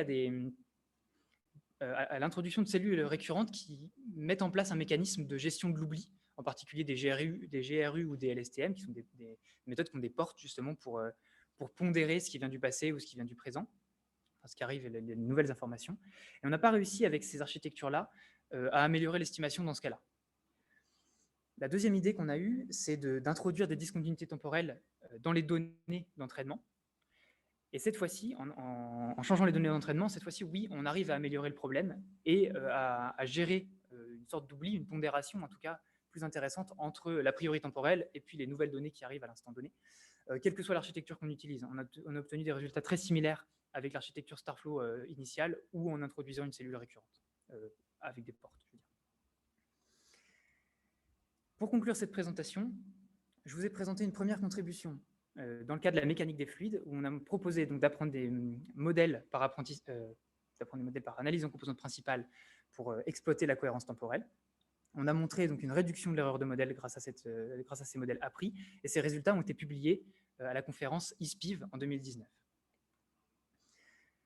à l'introduction de cellules récurrentes qui mettent en place un mécanisme de gestion de l'oubli, en particulier des GRU ou des LSTM, qui sont des méthodes qui ont des portes justement pour pondérer ce qui vient du passé ou ce qui vient du présent, enfin, ce qui arrive, les nouvelles informations. Et on n'a pas réussi avec ces architectures-là à améliorer l'estimation dans ce cas-là. La deuxième idée qu'on a eue, c'est d'introduire des discontinuités temporelles dans les données d'entraînement. Et cette fois-ci, en changeant les données d'entraînement, cette fois-ci, oui, on arrive à améliorer le problème et à gérer une sorte d'oubli, une pondération en tout cas plus intéressante entre l'a priori temporelle et puis les nouvelles données qui arrivent à l'instant donné. Quelle que soit l'architecture qu'on utilise, on a obtenu des résultats très similaires avec l'architecture Starflow initiale ou en introduisant une cellule récurrente avec des portes. Je veux dire. Pour conclure cette présentation, je vous ai présenté une première contribution dans le cadre de la mécanique des fluides, où on a proposé d'apprendre des modèles par analyse en composantes principales pour exploiter la cohérence temporelle. On a montré donc une réduction de l'erreur de modèle grâce à ces modèles appris, et ces résultats ont été publiés à la conférence ISPIV en 2019.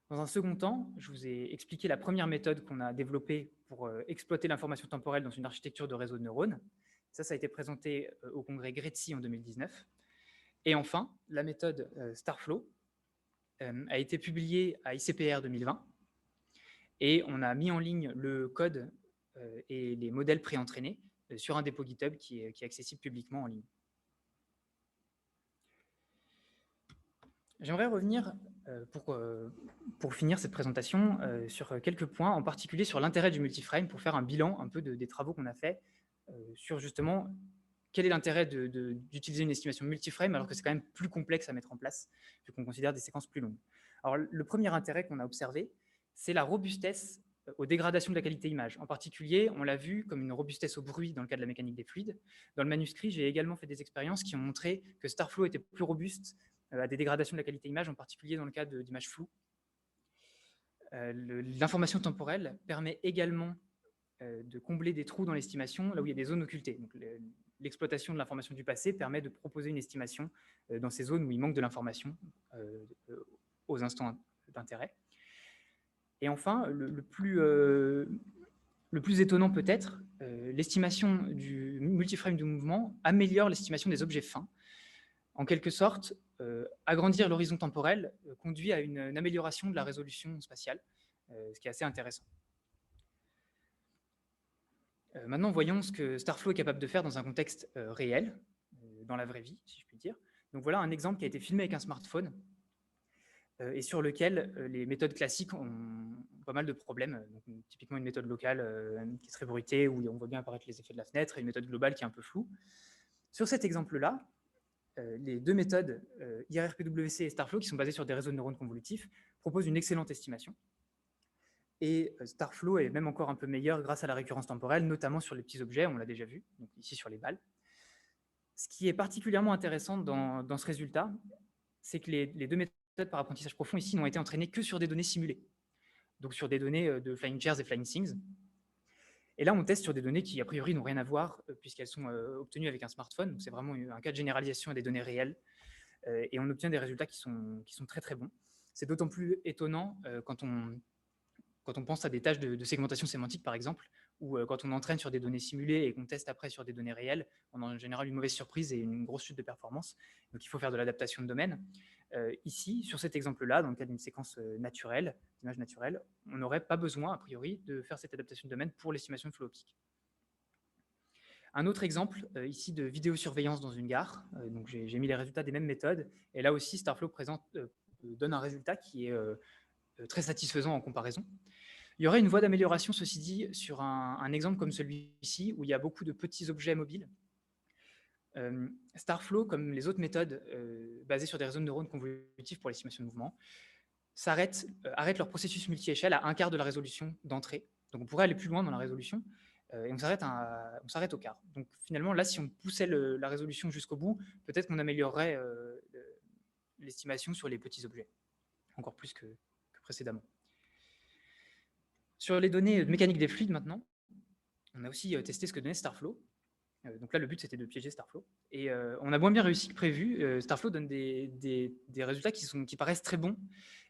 Dans un second temps, je vous ai expliqué la première méthode qu'on a développée pour exploiter l'information temporelle dans une architecture de réseau de neurones. Ça a été présenté au congrès GRETSI en 2019. Et enfin, la méthode Starflow a été publiée à ICPR 2020 et on a mis en ligne le code et les modèles préentraînés sur un dépôt GitHub qui est accessible publiquement en ligne. J'aimerais revenir, pour finir cette présentation, sur quelques points, en particulier sur l'intérêt du multiframe pour faire un bilan un peu des travaux qu'on a fait sur justement quel est l'intérêt d'utiliser une estimation multiframe alors que c'est quand même plus complexe à mettre en place, vu qu'on considère des séquences plus longues. Alors, le premier intérêt qu'on a observé, c'est la robustesse aux dégradations de la qualité image. En particulier, on l'a vu comme une robustesse au bruit dans le cas de la mécanique des fluides. Dans le manuscrit, j'ai également fait des expériences qui ont montré que Starflow était plus robuste à des dégradations de la qualité image, en particulier dans le cas d'images floues. L'information temporelle permet également de combler des trous dans l'estimation, là où il y a des zones occultées. Donc, l'exploitation de l'information du passé permet de proposer une estimation dans ces zones où il manque de l'information aux instants d'intérêt. Et enfin, le plus étonnant peut-être, l'estimation du multiframe de mouvement améliore l'estimation des objets fins. En quelque sorte, agrandir l'horizon temporel conduit à une amélioration de la résolution spatiale, ce qui est assez intéressant. Maintenant, voyons ce que Starflow est capable de faire dans un contexte réel, dans la vraie vie, si je puis dire. Donc voilà un exemple qui a été filmé avec un smartphone et sur lequel les méthodes classiques ont pas mal de problèmes. Donc, typiquement une méthode locale qui est très bruitée, où on voit bien apparaître les effets de la fenêtre, et une méthode globale qui est un peu floue. Sur cet exemple-là, les deux méthodes IRRPWC et Starflow, qui sont basées sur des réseaux de neurones convolutifs, proposent une excellente estimation. Et Starflow est même encore un peu meilleur grâce à la récurrence temporelle, notamment sur les petits objets, on l'a déjà vu, donc ici sur les balles. Ce qui est particulièrement intéressant dans ce résultat, c'est que les deux méthodes par apprentissage profond ici n'ont été entraînées que sur des données simulées, donc sur des données de Flying Chairs et Flying Things. Et là, on teste sur des données qui, a priori, n'ont rien à voir, puisqu'elles sont obtenues avec un smartphone. Donc, c'est vraiment un cas de généralisation des données réelles. Et on obtient des résultats qui sont très, très bons. C'est d'autant plus étonnant quand on pense à des tâches de segmentation sémantique, par exemple, ou quand on entraîne sur des données simulées et qu'on teste après sur des données réelles, on a en général une mauvaise surprise et une grosse chute de performance. Donc, il faut faire de l'adaptation de domaine. Ici, sur cet exemple-là, dans le cas d'une séquence naturelle, d'image naturelle, on n'aurait pas besoin, a priori, de faire cette adaptation de domaine pour l'estimation de flot optique. Un autre exemple, ici, de vidéosurveillance dans une gare. Donc, j'ai mis les résultats des mêmes méthodes. Et là aussi, Starflow donne un résultat qui est très satisfaisant en comparaison. Il y aurait une voie d'amélioration, ceci dit, sur un exemple comme celui-ci, où il y a beaucoup de petits objets mobiles. Starflow, comme les autres méthodes basées sur des réseaux de neurones convolutifs pour l'estimation de mouvement, arrêtent leur processus multi-échelle à un quart de la résolution d'entrée. Donc on pourrait aller plus loin dans la résolution, et on s'arrête au quart. Donc finalement, là, si on poussait la résolution jusqu'au bout, peut-être qu'on améliorerait l'estimation sur les petits objets, encore plus que précédemment. Sur les données de mécanique des fluides maintenant, on a aussi testé ce que donnait Starflow. Donc là, le but, c'était de piéger Starflow. Et on a moins bien réussi que prévu. Starflow donne des résultats qui paraissent très bons.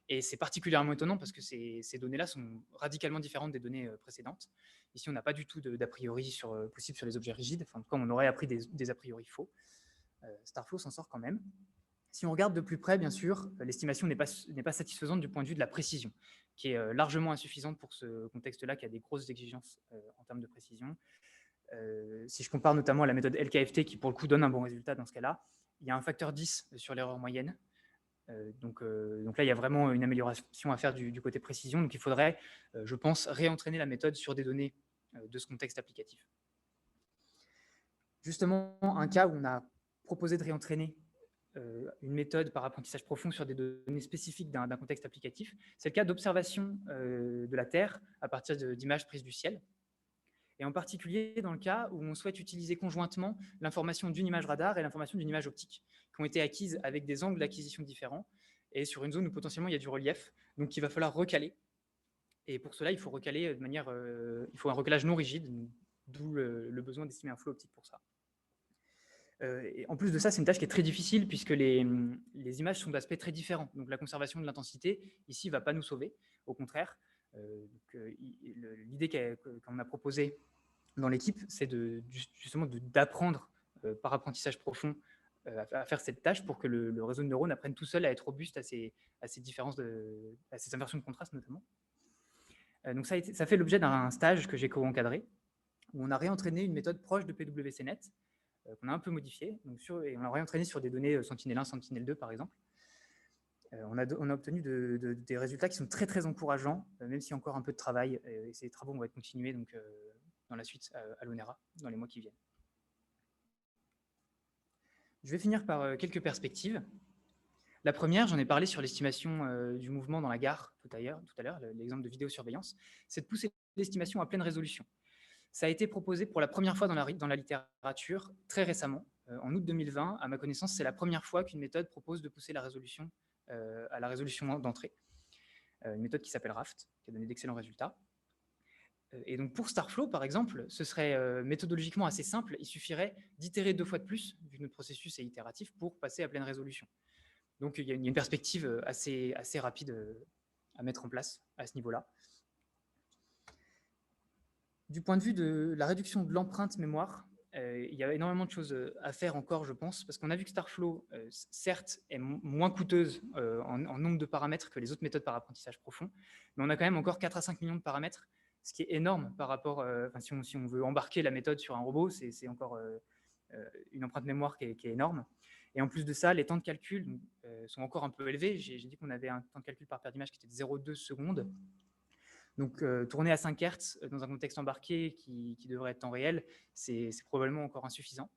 Et c'est particulièrement étonnant parce que ces données-là sont radicalement différentes des données précédentes. Ici, on n'a pas du tout d'a priori possible sur les objets rigides. Enfin, en tout cas, on aurait appris des a priori faux. Starflow s'en sort quand même. Si on regarde de plus près, bien sûr, l'estimation n'est pas satisfaisante du point de vue de la précision, qui est largement insuffisante pour ce contexte-là, qui a des grosses exigences en termes de précision. Si je compare notamment à la méthode LKFT, qui pour le coup donne un bon résultat dans ce cas-là, il y a un facteur 10 sur l'erreur moyenne. Donc là, il y a vraiment une amélioration à faire du côté précision. Donc il faudrait, je pense, réentraîner la méthode sur des données de ce contexte applicatif. Justement, un cas où on a proposé de réentraîner une méthode par apprentissage profond sur des données spécifiques d'un contexte applicatif, c'est le cas d'observation de la Terre à partir d'images prises du ciel. Et en particulier dans le cas où on souhaite utiliser conjointement l'information d'une image radar et l'information d'une image optique, qui ont été acquises avec des angles d'acquisition différents, et sur une zone où potentiellement il y a du relief, donc il va falloir recaler. Et pour cela, il faut recaler de manière, il faut un recalage non rigide, d'où le besoin d'estimer un flot optique pour ça. Et en plus de ça, c'est une tâche qui est très difficile puisque les images sont d'aspects très différents. Donc la conservation de l'intensité, ici, ne va pas nous sauver, au contraire. L'idée qu'on a proposée dans l'équipe, c'est justement d'apprendre par apprentissage profond à faire cette tâche pour que le réseau de neurones apprenne tout seul à être robuste à ces différences, à ces inversions de contraste notamment. Donc ça fait l'objet d'un stage que j'ai co-encadré, où on a réentraîné une méthode proche de PWCnet, qu'on a un peu modifiée, et on l'a réentraîné sur des données Sentinel-1, Sentinel-2 par exemple. On a obtenu des résultats qui sont très très encourageants, même s'il y a encore un peu de travail, et ces travaux vont être continués donc, dans la suite à l'ONERA dans les mois qui viennent. Je vais finir par quelques perspectives. La première, j'en ai parlé sur l'estimation du mouvement dans la gare tout à l'heure, l'exemple de vidéosurveillance, c'est de pousser l'estimation à pleine résolution. Ça a été proposé pour la première fois dans la littérature très récemment, en août 2020. À ma connaissance, c'est la première fois qu'une méthode propose de pousser la résolution à la résolution d'entrée. Une méthode qui s'appelle RAFT, qui a donné d'excellents résultats. Et donc pour Starflow, par exemple, ce serait méthodologiquement assez simple. Il suffirait d'itérer 2 fois de plus, vu que notre processus est itératif, pour passer à pleine résolution. Donc il y a une perspective assez rapide à mettre en place à ce niveau-là. Du point de vue de la réduction de l'empreinte mémoire, il y a énormément de choses à faire encore, je pense, parce qu'on a vu que Starflow, certes, est moins coûteuse en nombre de paramètres que les autres méthodes par apprentissage profond, mais on a quand même encore 4 à 5 millions de paramètres ce qui est énorme par rapport, si on veut embarquer la méthode sur un robot, c'est encore une empreinte mémoire qui est énorme. Et en plus de ça, les temps de calcul sont encore un peu élevés. J'ai dit qu'on avait un temps de calcul par paire d'images qui était de 0,2 secondes. Donc, tourner à 5 Hz dans un contexte embarqué qui devrait être temps réel, c'est probablement encore insuffisant.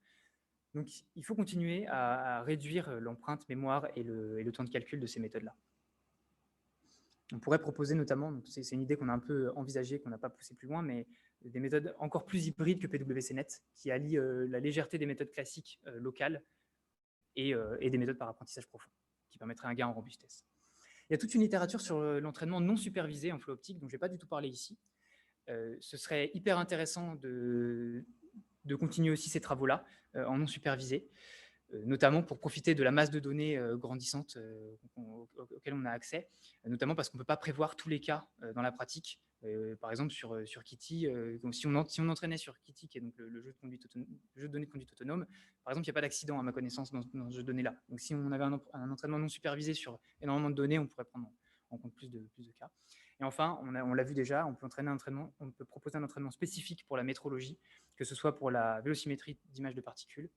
Donc, il faut continuer à réduire l'empreinte mémoire et le temps de calcul de ces méthodes-là. On pourrait proposer notamment, c'est une idée qu'on a un peu envisagée, qu'on n'a pas poussée plus loin, mais des méthodes encore plus hybrides que PWCnet, qui allient la légèreté des méthodes classiques locales et des méthodes par apprentissage profond, qui permettraient un gain en robustesse. Il y a toute une littérature sur l'entraînement non supervisé en flow optique, dont je ne vais pas du tout parler ici. Ce serait hyper intéressant de continuer aussi ces travaux-là en non supervisé, notamment pour profiter de la masse de données grandissante auxquelles on a accès, notamment parce qu'on ne peut pas prévoir tous les cas dans la pratique. Par exemple, sur Kitty, donc si on entraînait sur Kitty, qui est donc le jeu de données de conduite autonome, par exemple, il n'y a pas d'accident à ma connaissance dans ce jeu de données-là. Donc si on avait un entraînement non supervisé sur énormément de données, on pourrait prendre en compte plus de cas. Et enfin, on l'a vu déjà, on peut proposer un entraînement spécifique pour la métrologie, que ce soit pour la vélocimétrie d'images de particules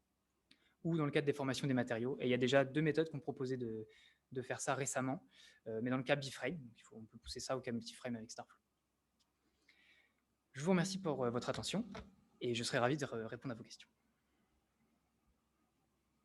ou dans le cadre des formations des matériaux. Et il y a déjà 2 méthodes qui ont proposé de faire ça récemment, mais dans le cas B-Frame. On peut pousser ça au cas multiframe avec Starflow. Je vous remercie pour votre attention et je serai ravi de répondre à vos questions.